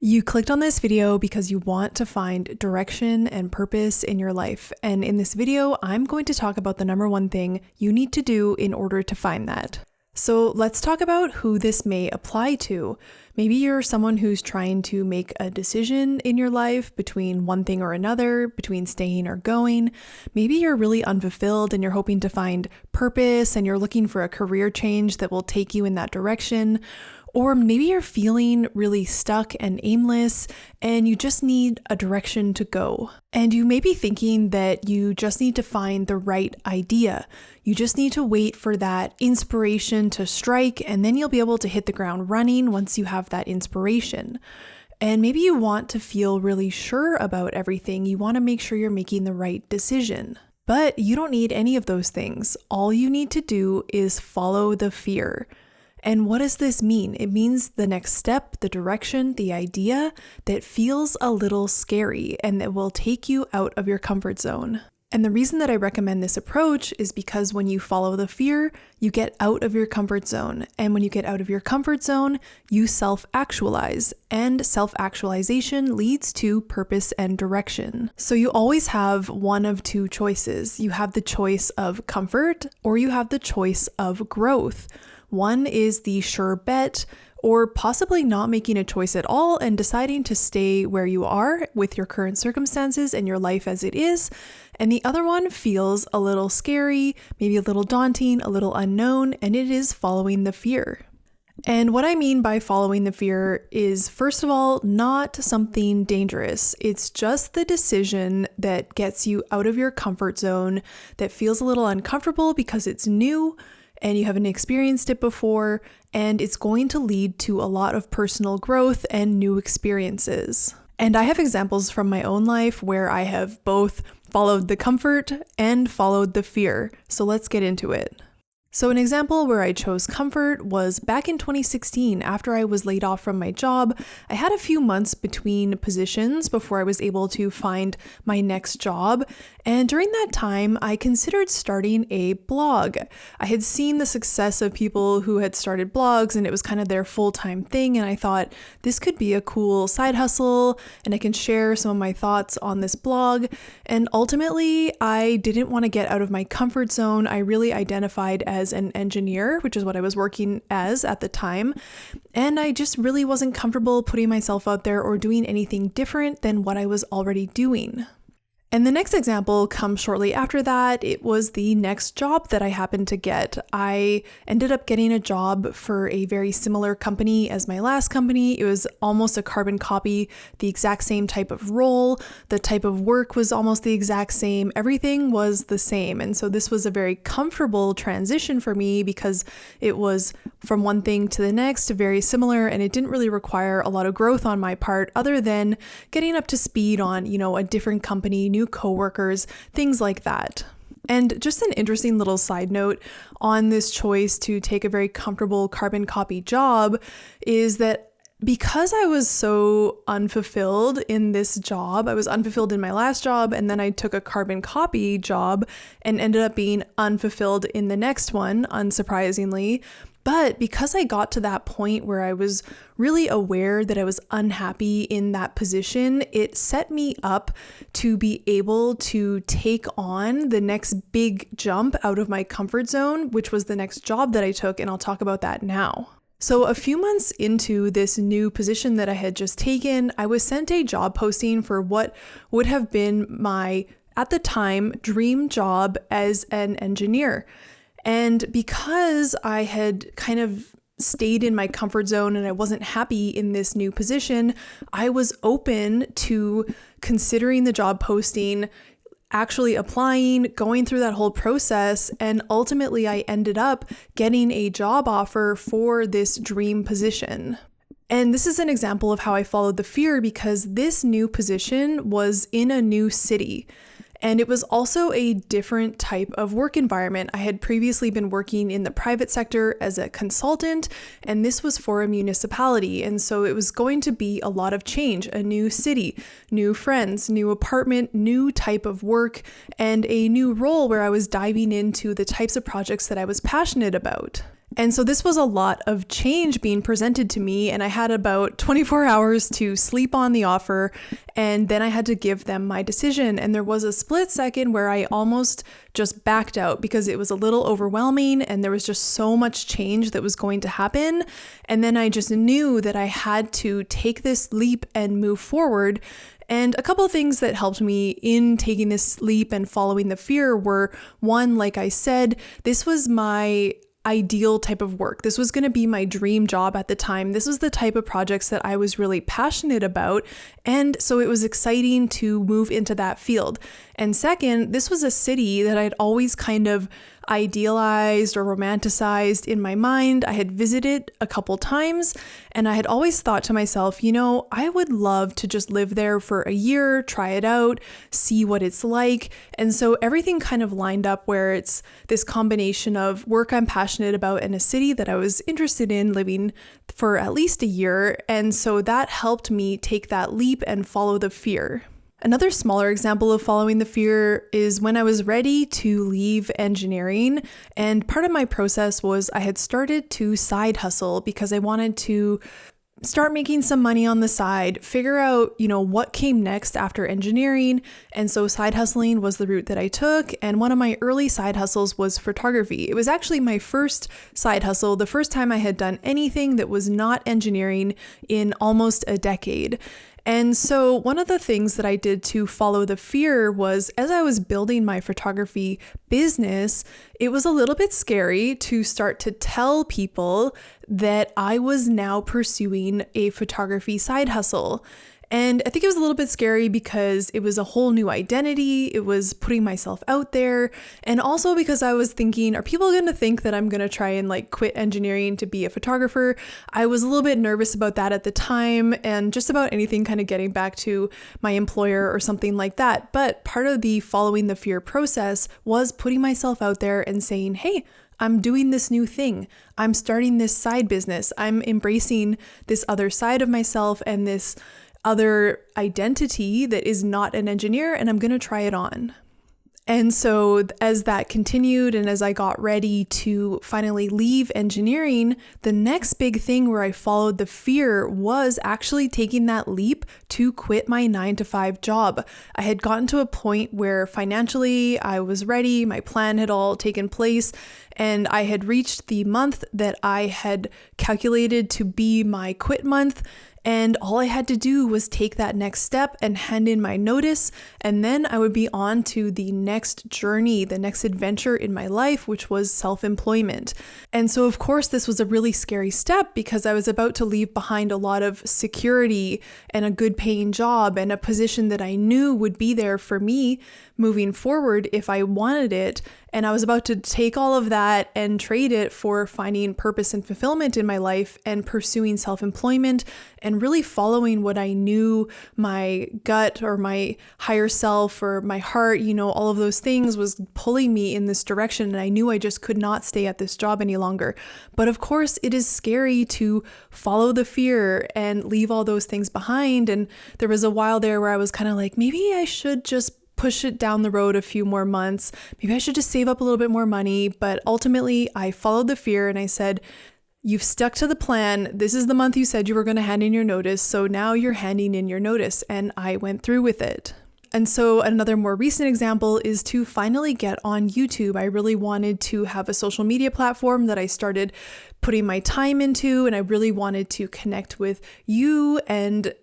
You clicked on this video because you want to find direction and purpose in your life. And in this video, I'm going to talk about the number one thing you need to do in order to find that. So let's talk about who this may apply to. Maybe you're someone who's trying to make a decision in your life between one thing or another, between staying or going. Maybe you're really unfulfilled and you're hoping to find purpose and you're looking for a career change that will take you in that direction. Or maybe you're feeling really stuck and aimless and you just need a direction to go. And you may be thinking that you just need to find the right idea. You just need to wait for that inspiration to strike, and then you'll be able to hit the ground running once you have that inspiration. And maybe you want to feel really sure about everything. You want to make sure you're making the right decision. But you don't need any of those things. All you need to do is follow the fear. And what does this mean? It means the next step, the direction, the idea that feels a little scary and that will take you out of your comfort zone. And the reason that I recommend this approach is because when you follow the fear, you get out of your comfort zone. And when you get out of your comfort zone, you self-actualize. And self-actualization leads to purpose and direction. So you always have one of two choices. You have the choice of comfort or you have the choice of growth. One is the sure bet, or possibly not making a choice at all and deciding to stay where you are with your current circumstances and your life as it is. And the other one feels a little scary, maybe a little daunting, a little unknown, and it is following the fear. And what I mean by following the fear is, first of all, not something dangerous. It's just the decision that gets you out of your comfort zone, that feels a little uncomfortable because it's new, and you haven't experienced it before, and it's going to lead to a lot of personal growth and new experiences. And I have examples from my own life where I have both followed the comfort and followed the fear. So let's get into it. So an example where I chose comfort was back in 2016 after I was laid off from my job. I had a few months between positions before I was able to find my next job. And during that time, I considered starting a blog. I had seen the success of people who had started blogs and it was kind of their full-time thing. And I thought this could be a cool side hustle and I can share some of my thoughts on this blog. And ultimately, I didn't want to get out of my comfort zone. I really identified as an engineer, which is what I was working as at the time. And I just really wasn't comfortable putting myself out there or doing anything different than what I was already doing. And the next example comes shortly after that. It was the next job that I happened to get. I ended up getting a job for a very similar company as my last company. It was almost a carbon copy, the exact same type of role. The type of work was almost the exact same. Everything was the same. And so this was a very comfortable transition for me because it was from one thing to the next, very similar, and it didn't really require a lot of growth on my part other than getting up to speed on, a different company, new coworkers, things like that. And just an interesting little side note on this choice to take a very comfortable carbon copy job is that because I was so unfulfilled in this job, I was unfulfilled in my last job, and then I took a carbon copy job and ended up being unfulfilled in the next one, unsurprisingly. But because I got to that point where I was really aware that I was unhappy in that position, it set me up to be able to take on the next big jump out of my comfort zone, which was the next job that I took, and I'll talk about that now. So a few months into this new position that I had just taken, I was sent a job posting for what would have been my, at the time, dream job as an engineer. And because I had kind of stayed in my comfort zone and I wasn't happy in this new position, I was open to considering the job posting, actually applying, going through that whole process, and ultimately I ended up getting a job offer for this dream position. And this is an example of how I followed the fear because this new position was in a new city. And it was also a different type of work environment. I had previously been working in the private sector as a consultant, and this was for a municipality. And so it was going to be a lot of change, a new city, new friends, new apartment, new type of work, and a new role where I was diving into the types of projects that I was passionate about. And so this was a lot of change being presented to me, and I had about 24 hours to sleep on the offer, and then I had to give them my decision. And there was a split second where I almost just backed out because it was a little overwhelming and there was just so much change that was going to happen. And then I just knew that I had to take this leap and move forward. And a couple of things that helped me in taking this leap and following the fear were, one, like I said, this was my ideal type of work. This was going to be my dream job at the time. This was the type of projects that I was really passionate about. And so it was exciting to move into that field. And second, this was a city that I'd always kind of idealized or romanticized in my mind. I had visited a couple times and I had always thought to myself, I would love to just live there for a year, try it out, see what it's like. And so everything kind of lined up where it's this combination of work I'm passionate about in a city that I was interested in living for at least a year. And so that helped me take that leap and follow the fear. Another smaller example of following the fear is when I was ready to leave engineering, and part of my process was I had started to side hustle because I wanted to start making some money on the side, figure out, what came next after engineering. And so side hustling was the route that I took. And one of my early side hustles was photography. It was actually my first side hustle, the first time I had done anything that was not engineering in almost a decade. And so one of the things that I did to follow the fear was, as I was building my photography business, it was a little bit scary to start to tell people that I was now pursuing a photography side hustle. And I think it was a little bit scary because it was a whole new identity. It was putting myself out there. And also because I was thinking, are people going to think that I'm going to try and quit engineering to be a photographer? I was a little bit nervous about that at the time and just about anything kind of getting back to my employer or something like that. But part of the following the fear process was putting myself out there and saying, hey, I'm doing this new thing. I'm starting this side business. I'm embracing this other side of myself and this other identity that is not an engineer, and I'm going to try it on. And so as that continued and as I got ready to finally leave engineering, the next big thing where I followed the fear was actually taking that leap to quit my 9-to-5 job. I had gotten to a point where financially I was ready, my plan had all taken place, and I had reached the month that I had calculated to be my quit month. And all I had to do was take that next step and hand in my notice, and then I would be on to the next journey, the next adventure in my life, which was self-employment. And so, of course, this was a really scary step because I was about to leave behind a lot of security and a good paying job and a position that I knew would be there for me moving forward if I wanted it. And I was about to take all of that and trade it for finding purpose and fulfillment in my life and pursuing self-employment and really following what I knew my gut or my higher self or my heart, all of those things was pulling me in this direction. And I knew I just could not stay at this job any longer. But of course, it is scary to follow the fear and leave all those things behind. And there was a while there where I was kind of like, maybe I should just push it down the road a few more months. Maybe I should just save up a little bit more money. But ultimately, I followed the fear and I said, you've stuck to the plan. This is the month you said you were going to hand in your notice. So now you're handing in your notice. And I went through with it. And so another more recent example is to finally get on YouTube. I really wanted to have a social media platform that I started putting my time into, and I really wanted to connect with you, and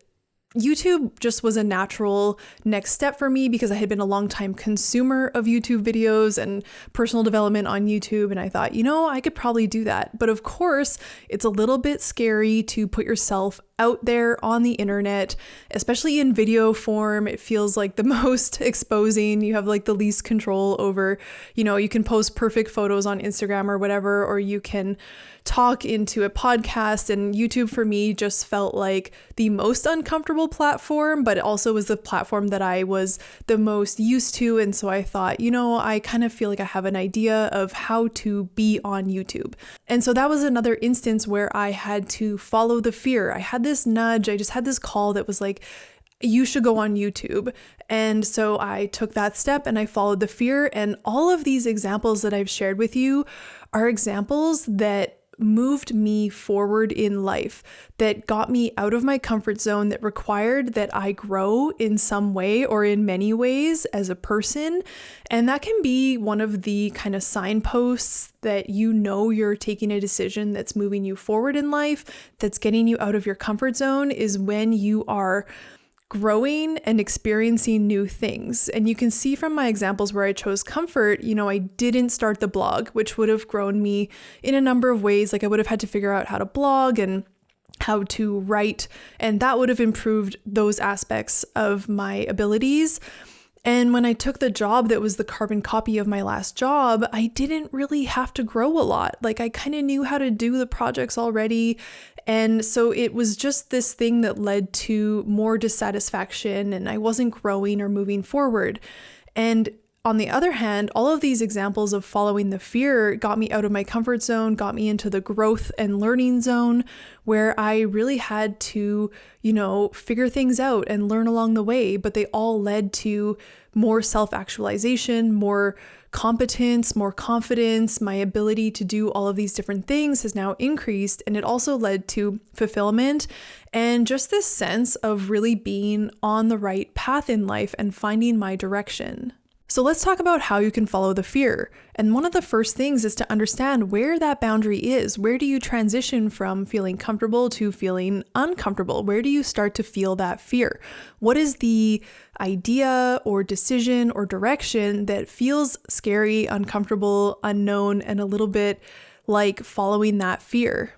YouTube just was a natural next step for me because I had been a long-time consumer of YouTube videos and personal development on YouTube. And I thought, I could probably do that. But of course, it's a little bit scary to put yourself out there on the internet, especially in video form. It feels like the most exposing. You have the least control over, you can post perfect photos on Instagram or whatever, or you can talk into a podcast. And YouTube for me just felt like the most uncomfortable platform, but it also was the platform that I was the most used to. And so I thought, I kind of feel like I have an idea of how to be on YouTube. And so that was another instance where I had to follow the fear. I had this nudge. I just had this call that was like, you should go on YouTube. And so I took that step and I followed the fear. And all of these examples that I've shared with you are examples that moved me forward in life, that got me out of my comfort zone, that required that I grow in some way or in many ways as a person. And that can be one of the kind of signposts that you know you're taking a decision that's moving you forward in life, that's getting you out of your comfort zone, is when you are growing and experiencing new things. And you can see from my examples where I chose comfort, I didn't start the blog, which would have grown me in a number of ways. Like I would have had to figure out how to blog and how to write, and that would have improved those aspects of my abilities. And when I took the job that was the carbon copy of my last job, I didn't really have to grow a lot. Like I kind of knew how to do the projects already. And so it was just this thing that led to more dissatisfaction, and I wasn't growing or moving forward. And on the other hand, all of these examples of following the fear got me out of my comfort zone, got me into the growth and learning zone where I really had to, figure things out and learn along the way. But they all led to more self-actualization, more competence, more confidence. My ability to do all of these different things has now increased, and it also led to fulfillment and just this sense of really being on the right path in life and finding my direction. So let's talk about how you can follow the fear. And one of the first things is to understand where that boundary is. Where do you transition from feeling comfortable to feeling uncomfortable? Where do you start to feel that fear? What is the idea or decision or direction that feels scary, uncomfortable, unknown, and a little bit like following that fear?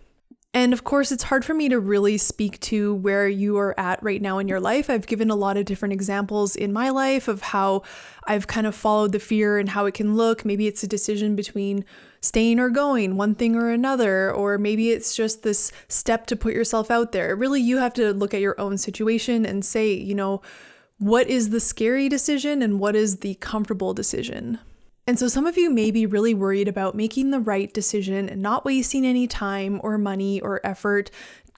And of course, it's hard for me to really speak to where you are at right now in your life. I've given a lot of different examples in my life of how I've kind of followed the fear and how it can look. Maybe it's a decision between staying or going, one thing or another, or maybe it's just this step to put yourself out there. Really, you have to look at your own situation and say, what is the scary decision and what is the comfortable decision? And so some of you may be really worried about making the right decision and not wasting any time or money or effort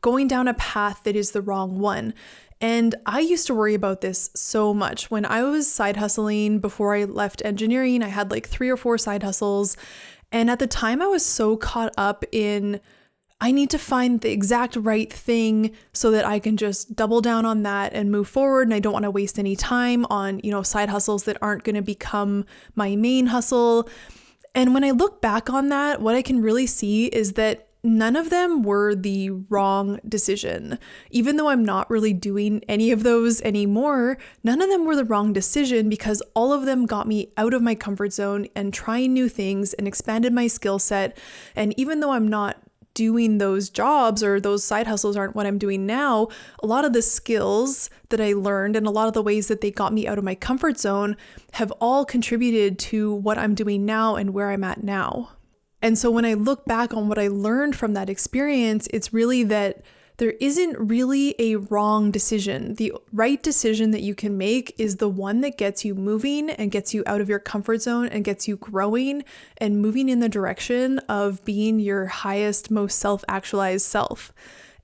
going down a path that is the wrong one. And I used to worry about this so much. When I was side hustling before I left engineering, I had like 3 or 4 side hustles. And at the time I was so caught up in I need to find the exact right thing so that I can just double down on that and move forward. And I don't want to waste any time on, side hustles that aren't going to become my main hustle. And when I look back on that, what I can really see is that none of them were the wrong decision. Even though I'm not really doing any of those anymore, none of them were the wrong decision because all of them got me out of my comfort zone and trying new things and expanded my skill set. And even though I'm not doing those jobs or those side hustles aren't what I'm doing now, a lot of the skills that I learned and a lot of the ways that they got me out of my comfort zone have all contributed to what I'm doing now and where I'm at now. And so when I look back on what I learned from that experience, it's really that there isn't really a wrong decision. The right decision that you can make is the one that gets you moving and gets you out of your comfort zone and gets you growing and moving in the direction of being your highest, most self-actualized self.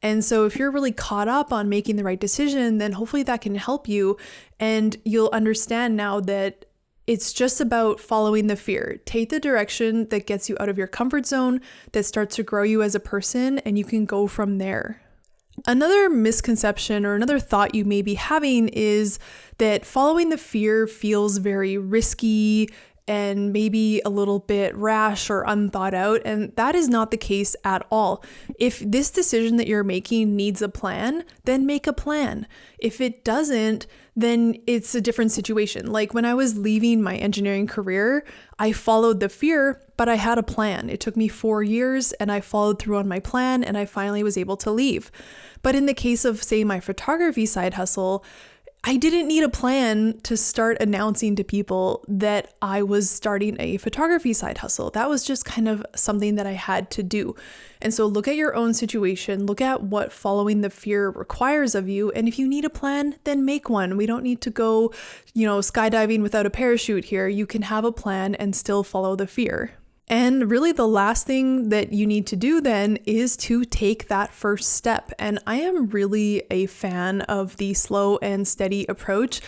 And so if you're really caught up on making the right decision, then hopefully that can help you and you'll understand now that it's just about following the fear. Take the direction that gets you out of your comfort zone, that starts to grow you as a person, and you can go from there. Another misconception or another thought you may be having is that following the fear feels very risky and maybe a little bit rash or unthought out, and that is not the case at all. If this decision that you're making needs a plan, then make a plan. If it doesn't, then it's a different situation. Like when I was leaving my engineering career, I followed the fear, but I had a plan. It took me 4 years and I followed through on my plan and I finally was able to leave. But in the case of, say, my photography side hustle, I didn't need a plan to start announcing to people that I was starting a photography side hustle. That was just kind of something that I had to do. And so look at your own situation, look at what following the fear requires of you. And if you need a plan, then make one. We don't need to go, skydiving without a parachute here. You can have a plan and still follow the fear. And really the last thing that you need to do then is to take that first step. And I am really a fan of the slow and steady approach.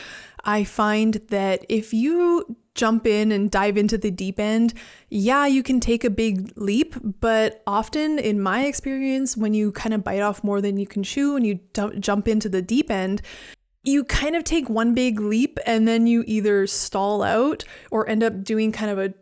I find that if you jump in and dive into the deep end, yeah, you can take a big leap, but often in my experience, when you kind of bite off more than you can chew and you jump into the deep end, you kind of take one big leap and then you either stall out or end up doing kind of a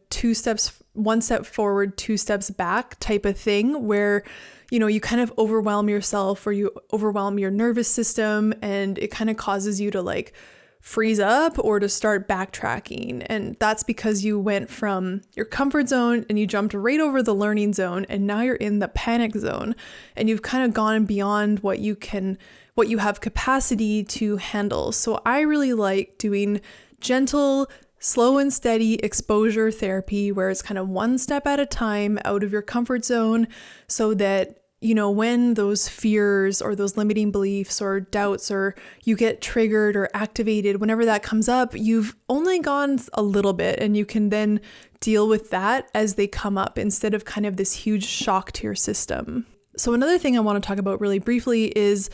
one step forward, two steps back type of thing where, you know, you kind of overwhelm yourself or you overwhelm your nervous system, and it kind of causes you to like freeze up or to start backtracking. And that's because you went from your comfort zone and you jumped right over the learning zone, and now you're in the panic zone and you've kind of gone beyond what you have capacity to handle. So I really like doing gentle, slow and steady exposure therapy where it's kind of one step at a time out of your comfort zone, so that, you know, when those fears or those limiting beliefs or doubts or you get triggered or activated, whenever that comes up, you've only gone a little bit and you can then deal with that as they come up instead of kind of this huge shock to your system. So another thing I want to talk about really briefly is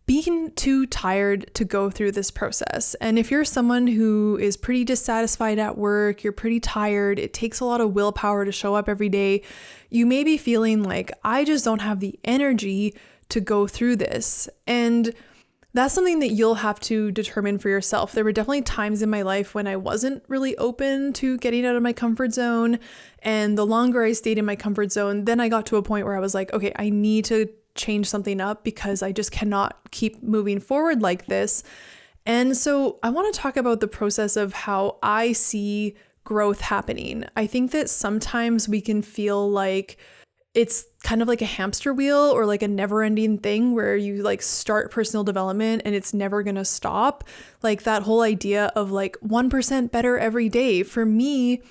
being too tired to go through this process. And if you're someone who is pretty dissatisfied at work, you're pretty tired, it takes a lot of willpower to show up every day, you may be feeling like, I just don't have the energy to go through this. And that's something that you'll have to determine for yourself. There were definitely times in my life when I wasn't really open to getting out of my comfort zone. And the longer I stayed in my comfort zone, then I got to a point where I was like, okay, I need to change something up because I just cannot keep moving forward like this. And so I want to talk about the process of how I see growth happening. I think that sometimes we can feel like it's kind of like a hamster wheel or like a never-ending thing where you like start personal development and it's never going to stop. Like that whole idea of like 1% better every day. For me,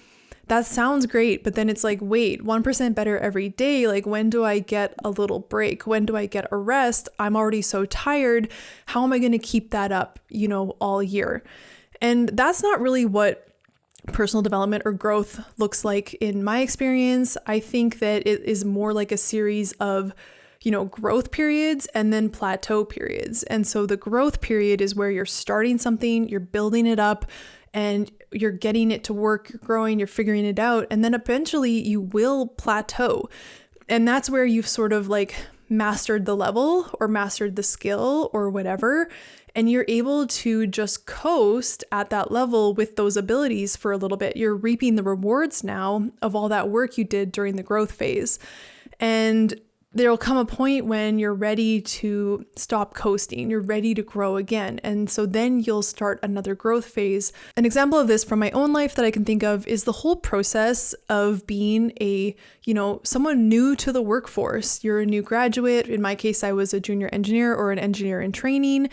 that sounds great, but then it's like, wait, 1% better every day. Like, when do I get a little break? When do I get a rest? I'm already so tired. How am I going to keep that up, you know, all year? And that's not really what personal development or growth looks like in my experience. I think that it is more like a series of, you know, growth periods and then plateau periods. And so the growth period is where you're starting something, you're building it up, and you're getting it to work, you're growing, you're figuring it out, and then eventually you will plateau. And that's where you've sort of like mastered the level or mastered the skill or whatever, and you're able to just coast at that level with those abilities for a little bit. You're reaping the rewards now of all that work you did during the growth phase. And there'll come a point when you're ready to stop coasting, you're ready to grow again. And so then you'll start another growth phase. An example of this from my own life that I can think of is the whole process of being someone new to the workforce. You're a new graduate. In my case, I was a junior engineer or an engineer in training.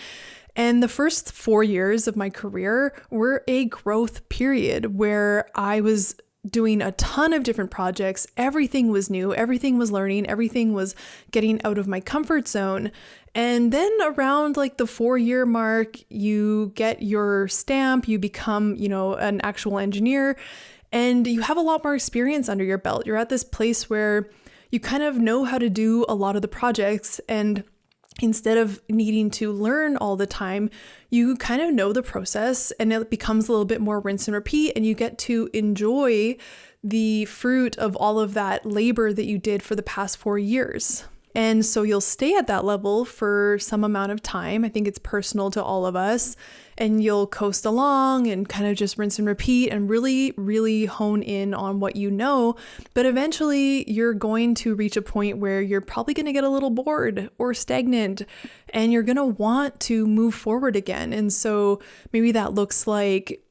And the first 4 years of my career were a growth period where I was doing a ton of different projects. Everything was new, everything was learning, everything was getting out of my comfort zone. And then around like the 4-year mark, you get your stamp, you become, an actual engineer, and you have a lot more experience under your belt. You're at this place where you kind of know how to do a lot of the projects, and instead of needing to learn all the time, you kind of know the process and it becomes a little bit more rinse and repeat, and you get to enjoy the fruit of all of that labor that you did for the past 4 years. And so you'll stay at that level for some amount of time. I think it's personal to all of us. And you'll coast along and kind of just rinse and repeat and really, really hone in on what you know. But eventually you're going to reach a point where you're probably going to get a little bored or stagnant, and you're going to want to move forward again. And so maybe that looks like,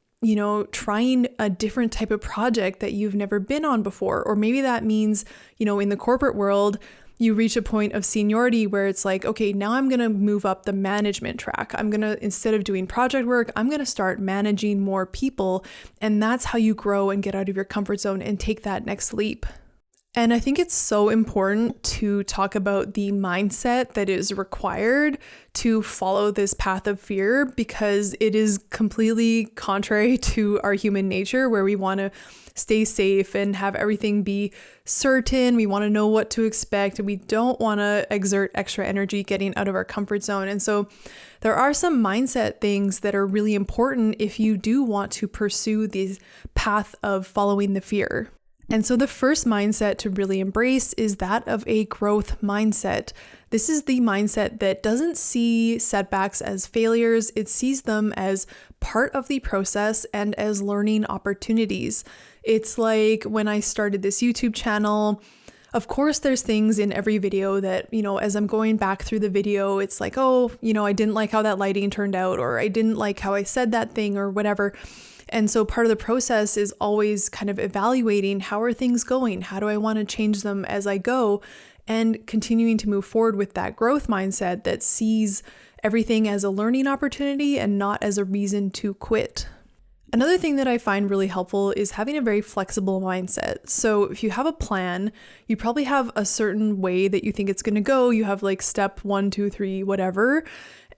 trying a different type of project that you've never been on before. Or maybe that means, in the corporate world, you reach a point of seniority where it's like, okay, now I'm going to move up the management track. I'm going to, instead of doing project work, I'm going to start managing more people. And that's how you grow and get out of your comfort zone and take that next leap. And I think it's so important to talk about the mindset that is required to follow this path of fear, because it is completely contrary to our human nature, where we want to stay safe and have everything be certain. We want to know what to expect, and we don't want to exert extra energy getting out of our comfort zone. And so there are some mindset things that are really important if you do want to pursue these path of following the fear. And so the first mindset to really embrace is that of a growth mindset. This is the mindset that doesn't see setbacks as failures. It sees them as part of the process and as learning opportunities. It's like when I started this YouTube channel, of course, there's things in every video that, as I'm going back through the video, it's like, oh, I didn't like how that lighting turned out, or I didn't like how I said that thing or whatever. And so part of the process is always kind of evaluating, how are things going? How do I want to change them as I go? And continuing to move forward with that growth mindset that sees everything as a learning opportunity and not as a reason to quit. Another thing that I find really helpful is having a very flexible mindset. So if you have a plan, you probably have a certain way that you think it's going to go. You have like step 1, 2, 3, whatever.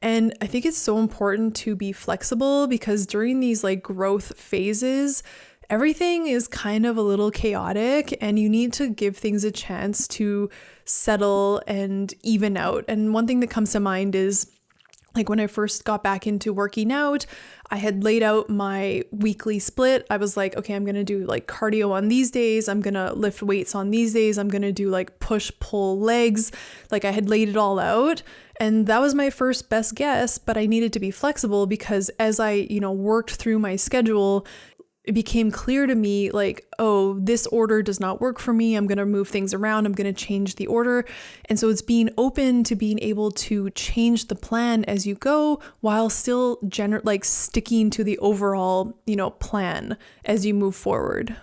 And I think it's so important to be flexible because during these like growth phases, everything is kind of a little chaotic and you need to give things a chance to settle and even out. And one thing that comes to mind is like when I first got back into working out, I had laid out my weekly split. I was like, okay, I'm going to do like cardio on these days. I'm going to lift weights on these days. I'm going to do like push, pull legs. Like I had laid it all out. And that was my first best guess, but I needed to be flexible because as I, worked through my schedule, it became clear to me like, oh, this order does not work for me. I'm going to move things around. I'm going to change the order. And so it's being open to being able to change the plan as you go while still sticking to the overall, plan as you move forward.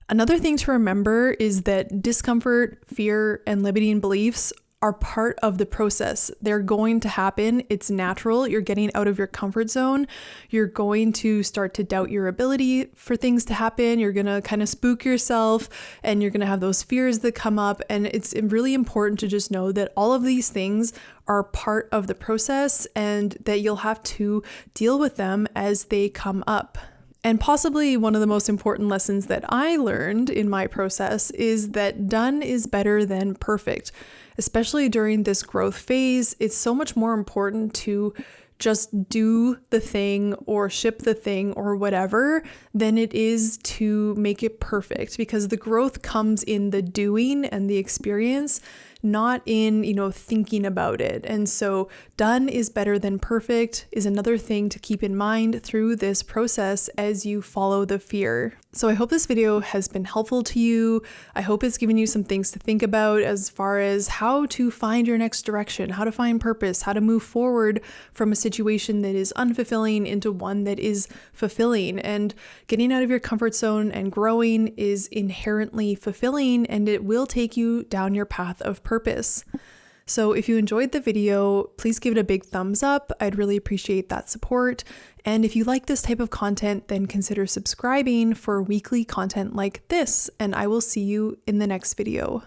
Another thing to remember is that discomfort, fear, and limiting beliefs are part of the process. They're going to happen. It's natural. You're getting out of your comfort zone. You're going to start to doubt your ability for things to happen. You're going to kind of spook yourself and you're going to have those fears that come up. And it's really important to just know that all of these things are part of the process and that you'll have to deal with them as they come up. And possibly one of the most important lessons that I learned in my process is that done is better than perfect. Especially during this growth phase, it's so much more important to just do the thing or ship the thing or whatever than it is to make it perfect, because the growth comes in the doing and the experience, not in, thinking about it. And so done is better than perfect is another thing to keep in mind through this process as you follow the fear. So I hope this video has been helpful to you. I hope it's given you some things to think about as far as how to find your next direction, how to find purpose, how to move forward from a situation that is unfulfilling into one that is fulfilling. And getting out of your comfort zone and growing is inherently fulfilling, and it will take you down your path of purpose. So if you enjoyed the video, please give it a big thumbs up. I'd really appreciate that support. And if you like this type of content, then consider subscribing for weekly content like this, and I will see you in the next video.